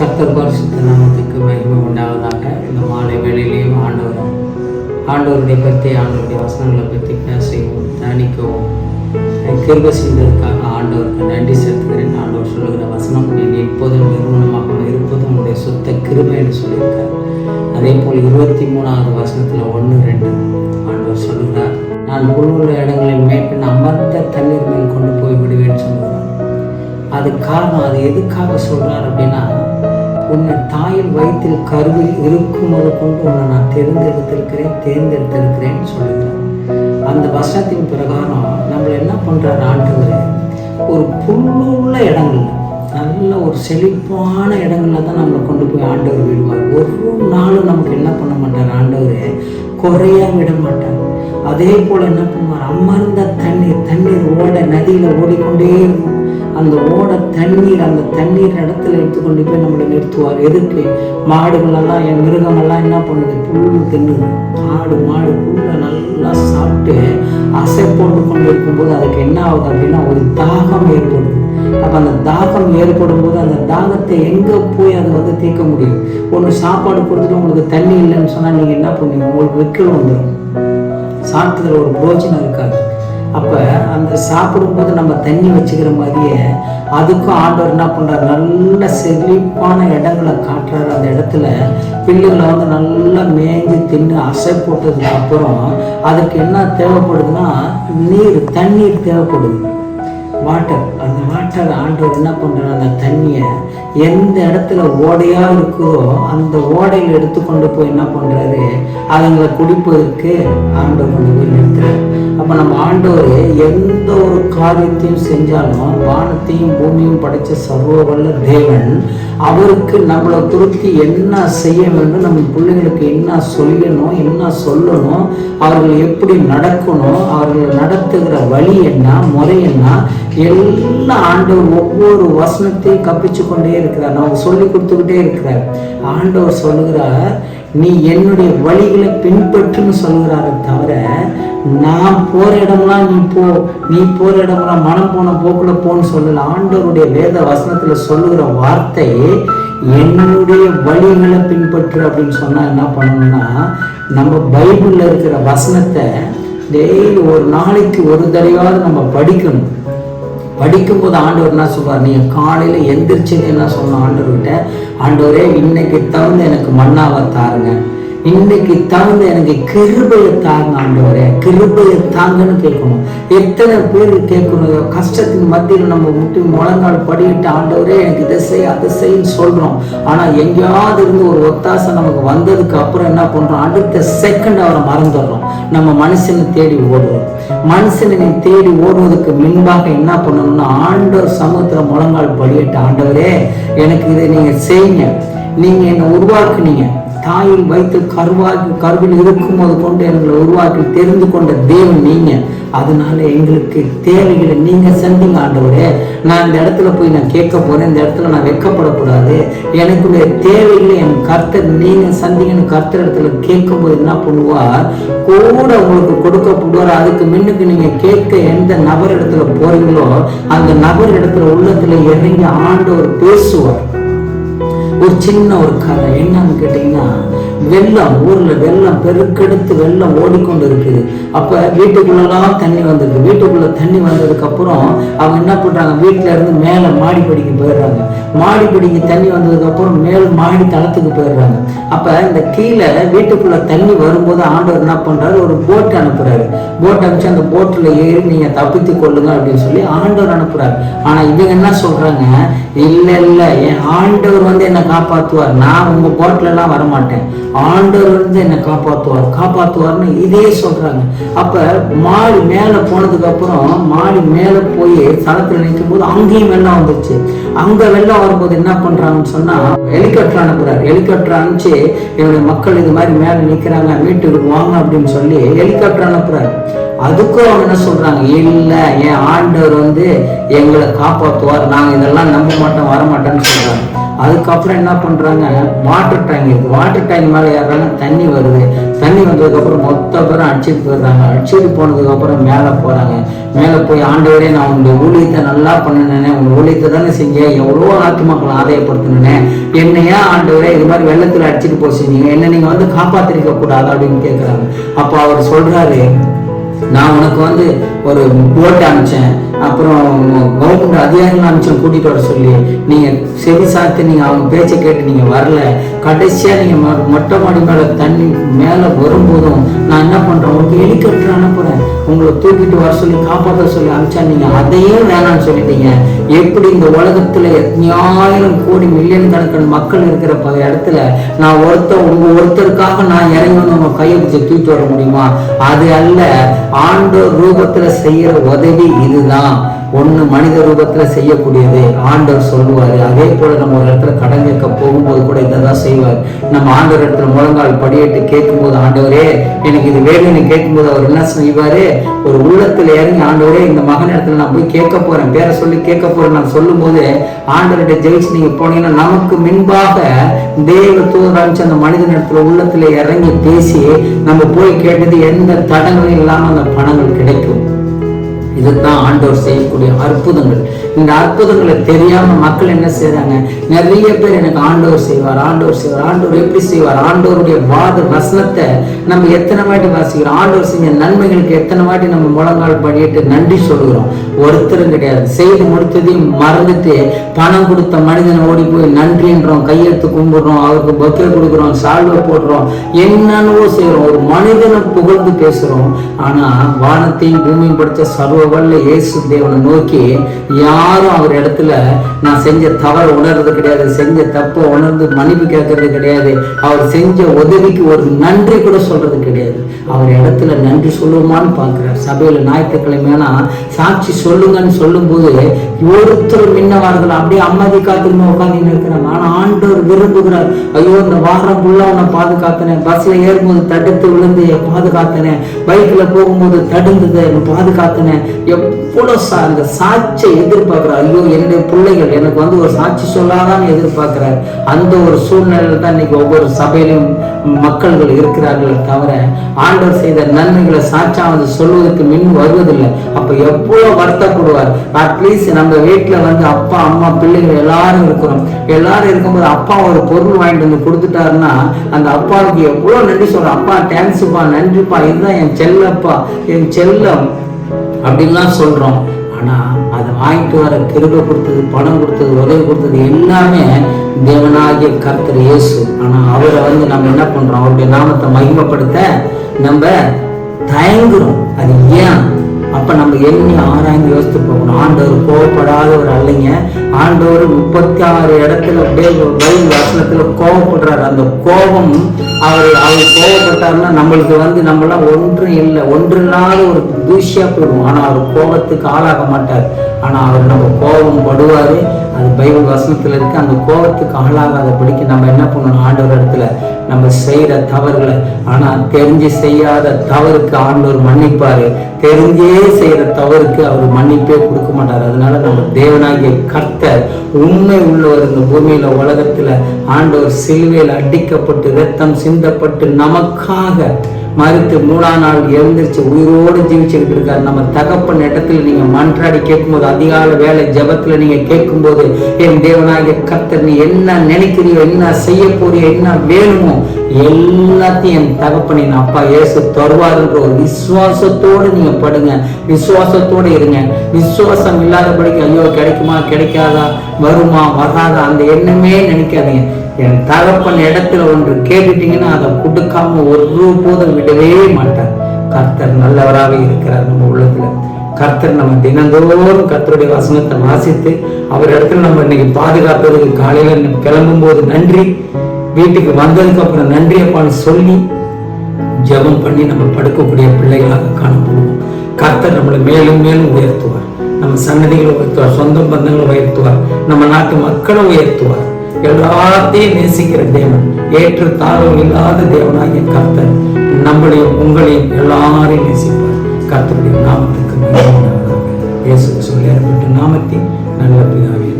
கர்த்தர் பரிசுத்த நாமத்துக்கு மகிமை உண்டாவதாக. இந்த மாலை வேளையிலேயும் ஆண்டவருடைய பற்றி, ஆண்டவருடைய வசனங்களை பற்றி பேசவும் தியானிக்கவும் கிருபை செய்ததற்காக ஆண்டவருக்கு நன்றி செலுத்துகிறேன். ஆண்டவர் சொல்லுகிற வசனம், நீ எப்போதும் நிறுவனமாக இருப்பதும் உன்னுடைய சுத்த கிருபை என்று சொல்லியிருக்கார். அதே போல் 23வது வசனத்தில் 1-2 ஆண்டவர் சொல்லுகிறார், நான் புல்லுள்ள இடங்களில் மேற்பின் அமர்ந்த தண்ணீர் மேல் கொண்டு போய் விடுவேன்னு சொல்லுகிறார். அது காரணம், அது எதுக்காக சொல்கிறார் அப்படின்னா, உன்னை தாயின் வயிற்றில் கருவில் இருக்கும்போது கொண்டு உன்னை நான் தேர்ந்தெடுத்திருக்கிறேன்னு சொல்லுகிறேன். அந்த வசனத்தின் பிரகாரம் நம்மளை என்ன பண்ணுறார் ஆண்டவர், ஒரு புல்லுள்ள இடங்கள்ல, நல்ல ஒரு செழிப்பான இடங்கள்ல தான் நம்மளை கொண்டு போய் ஆண்டவர் விடுவார். ஒரு நாளும் நமக்கு என்ன பண்ண மாட்டார் ஆண்டவர், குறையா விட மாட்டார். அதே போல் என்ன பண்ணுவார், அமர்ந்த தண்ணீர் ஓட நதியில் ஓடிக்கொண்டே இருக்கும். அந்த ஓட தண்ணீர், அந்த தண்ணீர் இடத்துல எடுத்துக்கொண்டு போய் நம்மளை நிறுத்துவார். எதுக்கு? மாடுகளெல்லாம், என் மிருகங்கள்லாம் என்ன பண்ணுது, புல்லு தின்னுது. மாடு புல்லை நல்லா சாப்பிட்டு அசை போட்டு கொண்டு இருக்கும்போது அதுக்கு என்ன ஆகுது அப்படின்னா, ஒரு தாகம் ஏற்படுது. அப்போ அந்த தாகம் ஏற்படும் போது அந்த தாகத்தை எங்கே போய் அதை தீர்க்க முடியும்? ஒன்று சாப்பாடு கொடுத்துட்டு உங்களுக்கு தண்ணி இல்லைன்னு சொன்னால் நீங்கள் என்ன பண்ணுவீங்க? உங்களுக்கு வெக்கல் வந்துடும், சாப்பிட்டதில் ஒரு பிரோஜனம் இருக்காது. அப்போ அந்த சாப்பிடும்போது நம்ம தண்ணி வச்சுக்கிற மாதிரியே அதுக்கும் ஆண்டவர் என்ன பண்ணுறாரு, நல்ல செழிப்பான இடங்களை காட்டுறாரு. அந்த இடத்துல பில்லுகளை நல்லா மேய்ஞ்சி தின்னு அசை போட்டதுக்கு அப்புறம் அதுக்கு என்ன தேவைப்படுதுன்னா, தண்ணீர் தேவைப்படுது, வாட்டர். அந்த வாட்டர் ஆண்டவர் என்ன பண்ணுறாரு, அந்த தண்ணியை எந்த இடத்துல ஓடையாக இருக்குதோ அந்த ஓடையில் எடுத்துக்கொண்டு போய் என்ன பண்ணுறாரு, அதுங்களை குடிப்பதற்கு ஆண்டவர் கொண்டு போய் நிறுத்துறாரு. அப்போ நம்ம ஆண்டவர் எந்த ஒரு காரியத்தையும் செஞ்சாலும், வானத்தையும் பூமியும் படைத்த சர்வ வல்ல தேவன் அவருக்கு நம்மளை குறித்து என்ன செய்ய வேண்டும், நம்ம பிள்ளைங்களுக்கு என்ன செய்யணும், என்ன சொல்லணும், அவர்கள் எப்படி நடக்கணும், அவர்கள் நடத்துகிற வழி என்ன, முறை என்ன, எல்லாம் ஆண்டவர் ஒவ்வொரு வசனத்தையும் கற்பிச்சு கொண்டே இருக்கிறார். நமக்கு சொல்லி கொடுத்துக்கிட்டே இருக்கிறார். ஆண்டவர் சொல்லுகிறார், நீ என்னுடைய வழிகளை பின்பற்றுன்னு சொல்லுகிறாரு தவிர, நான் போற இடம்லாம் நீ போற இடம்லாம் மனம் போன போக்குல போன்னு சொல்லல. ஆண்டவருடைய வேத வசனத்துல சொல்லுகிற வார்த்தை, என்னுடைய வழிகளை பின்பற்று அப்படின்னு சொன்னா என்ன பண்ணணும்னா, நம்ம பைபிள்ல இருக்கிற வசனத்தை டெய்லி ஒரு நாளைக்கு ஒரு தடவையாவது நம்ம படிக்கணும். படிக்கும்போது ஆண்டவர் என்ன சொல்வார், நீங்க காலையில எந்திரிச்சது என்ன சொன்ன ஆண்டவர்கிட்ட, ஆண்டவரே இன்னைக்கு தகுந்த எனக்கு மன்னாவை தாருங்க, இன்னைக்கு தகுந்த எனக்கு கிருபையை தாங்க ஆண்டவரே, கிருபையை தாங்கன்னு கேட்கணும். எத்தனை பேர் கேட்கணும், கஷ்டத்தின் மத்தியில் நம்ம முட்டி முழங்கால் படிட்டு ஆண்டவரே எனக்கு இதை செய் அதை செய்ன்னு சொல்றோம். ஆனா எங்கேயாவது இருந்து ஒரு ஒத்தாசை நமக்கு வந்ததுக்கு அப்புறம் என்ன பண்றோம், அடுத்த செகண்ட் அவரை மறந்துடுறோம். நம்ம மனுஷனை தேடி ஓடுறோம். மனுஷனை தேடி ஓடுவதற்கு முன்பாக என்ன பண்ணணும்னா, ஆண்டவர் சமூகத்துல முழங்கால் படிட்டு, ஆண்டவரே எனக்கு இதை நீங்க செய்யுங்க, நீங்க என்னை உருவாக்குனீங்க, தாயில் வைத்து கருவில் இருக்கும் போது கொண்டு எங்களை உருவாக்கி தெரிந்து கொண்ட தேவன் நீங்க, அதனால எங்களுக்கு தேவைகளை நீங்க சந்திங்க ஆண்டவரே. நான் இந்த இடத்துல போய் நான் கேட்க போறேன், இந்த இடத்துல நான் வெட்கப்படக்கூடாது, எனக்குடைய தேவைகளை என் கர்த்தர் நீங்க சந்திங்கன்னு கர்த்தர் இடத்துல கேட்கும் போது என்ன பண்ணுவார், கூட உங்களுக்கு கொடுக்கப்படுவார். அதுக்கு முன்னுக்கு நீங்க கேட்க எந்த நபர் இடத்துல போறீங்களோ அந்த நபர் இடத்துல உள்ளத்துல இறங்கி ஆண்டவர் பேசுவார். ஒரு சின்ன ஒரு கதை என்னன்னு கேட்டீங்கன்னா, வெள்ளம், ஊர்ல வெள்ளம் பெருக்கெடுத்து வெள்ளம் ஓடிக்கொண்டு இருக்குது. அப்ப வீட்டுக்குள்ளலாம் தண்ணி வந்திருக்கு. வீட்டுக்குள்ள தண்ணி வந்ததுக்கு அப்புறம் அவங்க என்ன பண்றாங்க, வீட்டுல இருந்து மேல மாடிப்படிக்கு போயிடுறாங்க. மாடிப்படிக்கு தண்ணி வந்ததுக்கு அப்புறம் மேல் மாடி தளத்துக்கு போயிடுறாங்க. அப்ப இந்த கீழே வீட்டுக்குள்ள தண்ணி வரும்போது ஆண்டவர் என்ன பண்றாரு, ஒரு போட் அனுப்புறாரு. போட் அனுப்பிச்சு அந்த போட்ல ஏறி நீங்க தப்பித்து கொள்ளுங்க அப்படின்னு சொல்லி ஆண்டவர் அனுப்புறாரு. ஆனா இவங்க என்ன சொல்றாங்க, இல்ல என் ஆண்டவர் என்னை காப்பாத்துவார், நான் உங்க போட்ல எல்லாம் வரமாட்டேன், ஆண்டவர் என்னை காப்பாத்துவார்னு இதே சொல்றாங்க. அப்ப மாடி மேல போனதுக்கு அப்புறம் மாடி மேல போய் தளத்துல நிற்கும் போது அங்கேயும் வெள்ளம் வந்துச்சு. அங்க வெள்ளம் வரும்போது என்ன பண்றாங்கன்னு சொன்னா, ஹெலிகாப்டர் அனுப்புறாரு. ஹெலிகாப்டர் அனுப்பிச்சு என்னுடைய மக்கள் இது மாதிரி மேல நிக்கிறாங்க, வீட்டுக்கு வாங்க அப்படின்னு சொல்லி ஹெலிகாப்டர் அனுப்புறாரு. அதுக்கும் அவங்க என்ன சொல்றாங்க, இல்ல என் ஆண்டவர் எங்களை காப்பாற்றுவார், நாங்க இதெல்லாம் நம்ப மாட்டோம் வரமாட்டோம்னு சொல்றாங்க. அதுக்கப்புறம் என்ன பண்றாங்க, வாட்டர் டேங்க் இருக்கு, வாட்டர் டேங்க் மேல ஏறாங்க, தண்ணி வருது. தண்ணி வந்ததுக்கு அப்புறம் மொத்த பேரும் அடிச்சுட்டு போயிடுறாங்க. அடிச்சுட்டு போனதுக்கு அப்புறம் மேல போறாங்க. மேலே போய் ஆண்டவரே நான் உங்களுடைய ஊழியத்தை நல்லா பண்ணினேனே, உங்கள் ஊழியத்தை தானே செஞ்சேன், எவ்வளோ ஆத்துமாக்களை ஆதாயப்படுத்தினேன், என்னையா ஆண்டவரே இது மாதிரி வெள்ளத்தில் அடிச்சுட்டு போய் செஞ்சீங்க, என்ன நீங்கள் வந்து காப்பாற்றிருக்க கூடாது அப்படின்னு கேட்குறாங்க. அப்போ அவர் சொல்கிறாரு, நான் உனக்கு ஒரு போட்டு அனுப்பிச்சேன், அப்புறம் கவர்மெண்ட் அதிகாரிகள் அனுப்பிச்சேன் கூட்டிகிட்டு வர சொல்லி, நீங்கள் செவி சாத்து நீங்கள் அவங்க பேச்சை கேட்டு நீங்கள் வரல, கடைசியாக நீங்கள் மொட்டை மாடி மேலே தண்ணி மேலே வரும்போதும் நான் என்ன பண்ணுறேன், உங்களுக்கு ஹெலிகாப்டர் அனுப்புகிறேன், உங்களை தூக்கிட்டு வர சொல்லி காப்பாற்ற சொல்லி அனுப்பிச்சா நீங்கள் அதையும் வேணான்னு சொல்லிட்டீங்க. எப்படி இந்த உலகத்தில் எத்தனாயிரம் கோடி மில்லியன் கணக்கான மக்கள் இருக்கிற இடத்துல நான் உங்கள் ஒருத்தருக்காக நான் இறங்கி வந்து உங்கள் கையை பிடிச்சி தூக்கிட்டு வர முடியுமா? அது அல்ல, ஆண்டவர் ரூபத்துல செய்யற உதவி இதுதான். ஒண்ணு மனித ரூபத்துல செய்யக்கூடியது ஆண்டவர் சொல்லுவாரு. அதே போல நம்ம ஒரு இடத்துல கடன் கேட்க போகும்போது கூட இதான் செய்வார். நம்ம ஆண்டவர் இடத்துல முழங்கால் படியிட்டு கேட்கும் போது, ஆண்டவரே எனக்கு இது வேணும்னு கேட்கும்போது அவர் என்ன செய்வாரு, ஒரு உள்ளத்துல இறங்கி ஆண்டவரே இந்த மகன் இடத்துல நான் போய் கேட்க போறேன், பேரை சொல்லி கேட்க போறேன் நான் சொல்லும் போது ஆண்டவர்கிட்ட ஜெயிச்சு நீங்க போனீங்கன்னா நமக்கு முன்பாக தேவ தூதர் அனுப்பிச்சு அந்த மனிதன் இடத்துல உள்ளத்துல இறங்கி பேசி நம்ம போய் கேட்டது எந்த தடங்களும் இல்லாம அந்த பணங்கள் கிடைக்கும். இதுதான் ஆண்டவர் செய்யக்கூடிய அற்புதங்கள். இந்த அற்புதங்களை தெரியாம மக்கள் என்ன செய்யறாங்க, நிறைய பேர் எனக்கு ஆண்டவர் செய்வார், ஆண்டவர் செய்வார், ஆண்டவர் எப்படி செய்வார், ஆண்டவருடைய வசனத்தை நம்ம எத்தனை வாட்டி வாசிக்கிறோம், ஆண்டவர் செஞ்ச நன்மைகளுக்கு எத்தனை வாட்டி நம்ம முழங்கால் பண்ணிட்டு நன்றி சொல்லுகிறோம். ஒருத்தரும் கிடையாது. செய்து முடித்ததையும் மறந்துட்டு பணம் கொடுத்த மனிதனை ஓடி போய் நன்றின்றோம், கையெழுத்து கும்பிடுறோம், அவருக்கு பக்கே கொடுக்குறோம், சால்வை போடுறோம், என்னென்னவோ செய்யறோம், ஒரு மனிதனை புகழ்ந்து பேசுறோம். ஆனா வானத்தையும் பூமியும் படைத்த சர்வ வல்ல இயேசு தேவனை நோக்கி யாரும் அவர் இடத்துல நான் செஞ்ச தவறு உணர்றது கிடையாது, செஞ்ச தப்ப உணர்ந்து மன்னிப்பு கேட்கறது கிடையாது, அவர் செஞ்ச உதவிக்கு ஒரு நன்றி கூட சொல்றது கிடையாது. அவர் இடத்துல நன்றி சொல்லுவோமான்னு பார்க்கிறார். சபையில ஞாயிற்றுக்கிழமைனா சாட்சி சொல்லுங்கன்னு சொல்லும் போது ஒருத்தர் மின்னவார்கள் அப்படியே அம்மாதி காத்துன்னு உட்காந்து இருக்கிறாங்க. ஆனா ஆண்டவர் விரும்புகிறார், ஐயோ இந்த வாரம் ஃபுல்லா உன்னை பாதுகாத்தனேன், பஸ்ல ஏறும்போது தடுத்து விழுந்து பாதுகாத்தனேன், பைக்ல போகும்போது தடுந்ததை பாதுகாத்தனேன், எவ்வளவு அந்த சாட்சியை எதிர்பார்க்கிறார். ஐயோ என்னுடைய பிள்ளைகள் எனக்கு ஒரு சாட்சி சொல்லாதான் எதிர்பார்க்கிறார். அந்த ஒரு சூழ்நிலையில தான் இன்னைக்கு ஒவ்வொரு சபையிலும் மக்கள்கள் இருக்கிறார்கள் தவிர ஆண்டவர் செய்த நன்மைகளை சாட்சியா சொல்வதற்கு மின் வருவதில்லை. அப்ப எவ்வளவு வருத்தப்படுவார். அட்லீஸ்ட் நம்ம வீட்டுல அப்பா அம்மா பிள்ளைகள் எல்லாரும் இருக்கிறோம், எல்லாரும் இருக்கும்போது அப்பா ஒரு பொருள் வாங்கிட்டு வந்து கொடுத்துட்டாருன்னா அந்த அப்பாவுக்கு எவ்வளவு நன்றி சொல்றோம், அப்பா தேங்க்ஸ்ப்பா, நன்றிப்பா, இதுதான் என் செல்லப்பா, என் செல்லம் அப்படின்லாம் சொல்றோம். ஆனா அதை வாங்கிட்டு வர கிருபை கொடுத்தது, பணம் கொடுத்தது, உதவி கொடுத்தது எல்லாமே தேவனாகிய கர்த்தர் இயேசு. ஆனா அவரை நம்ம என்ன பண்றோம், அவருடைய நாமத்தை மகிமைப்படுத்த நம்ம தயங்குறோம். அது ஏன்? அப்ப நம்ம எண்ணி ஆராய்ந்து யோசித்து போகணும். ஆண்டவர் கோவப்படாதவர் அல்லைங்க. ஆண்டவர் 36 இடத்துல பைபிள் வசனத்துல கோவப்படுறாரு. அந்த கோபம் அவர் கோவப்பட்டாருன்னா நம்மளுக்கு நம்மளாம் ஒன்றும் இல்லை, ஒன்றில்லாத ஒரு தூசியா போயிடும். ஆனா அவர் கோபத்துக்கு ஆளாக மாட்டார். ஆனா அவர் நம்ம கோபம் படுவாரு. அது பைபிள் வசனத்துல இருக்கு. அந்த கோபத்துக்கு ஆளாகாதபடிக்கு நம்ம என்ன பண்ணணும், ஆண்டவர் இடத்துல நம்ம செய்யற தவறுகளை, ஆனா தெரிஞ்சு செய்யாத தவறுக்கு ஆண்டவர் மன்னிப்பாரு, தெரிஞ்சே செய்யற தவறுக்கு அவர் மன்னிப்பே கொடுக்க மாட்டார். அதனால நம்ம தேவனாகிய கர்த்தர் உண்மை உள்ளவர். இந்த பூமியில உலகத்துல ஆண்டவர் சிலுவையில் அடிக்கப்பட்டு ரத்தம் சிந்தப்பட்டு நமக்காக மறுத்து 3ஆம் நாள் எழுந்திரிச்சு உயிரோடு ஜீவிச்சுக்கிட்டு இருக்காரு. நம்ம தகப்பன் இடத்துல நீங்க மன்றாடி கேட்கும்போது, அதிகால வேலை ஜபத்துல நீங்க கேட்கும்போது, என் தேவனாகிய கர்த்தர் நீ என்ன நினைக்கிறியோ, என்ன செய்ய போறியோ, என்ன வேணுமோ எல்லாத்தையும் என் தகப்பனின் அப்பா இயேசு தருவாருன்ற ஒரு விசுவாசத்தோடு நீங்க படுங்க, விசுவாசத்தோடு இருங்க. விசுவாசம் இல்லாதபடிக்கு ஐயோ கிடைக்குமா கிடைக்காதா, வருமா வராதா அந்த எண்ணமே நினைக்காதீங்க. என் தகப்பன் இடத்துல ஒன்று கேட்டுட்டீங்கன்னா அதை கொடுக்காம ஒரு போதும் விடவே மாட்டார். கர்த்தர் நல்லவராக இருக்கிறார். நம்ம உள்ளத்துல கர்த்தர் நம்ம தினந்தோறும் கர்த்தருடைய வசனத்தை வாசித்து அவர் இடத்துல நம்ம இன்னைக்கு பாதுகாப்பதுக்கு காலையில கிளம்பும் போது நன்றி, வீட்டுக்கு வந்ததுக்கு அப்புறம் நன்றி அப்பான்னு சொல்லி ஜெபம் பண்ணி நம்ம படுக்கக்கூடிய பிள்ளைகளாக காணப்படுவோம். கர்த்தர் நம்மளை மேலும் மேலும் உயர்த்துவார். நம்ம சன்னதிகளை உயர்த்துவார், சொந்த பந்தங்களை உயர்த்துவார், நம்ம நாட்டு மக்களை உயர்த்துவார். எல்லாத்தையும் நேசிக்கிற தேவன், ஏற்று தாழ்வு இல்லாத தேவனாகிய கர்த்தர் நம்மளையும் உங்களையும் எல்லாரையும் நேசிப்பார். கர்த்தருடைய நாமத்துக்கு இயேசு சொல்லி நாமத்தின் நல்ல பிதாவே.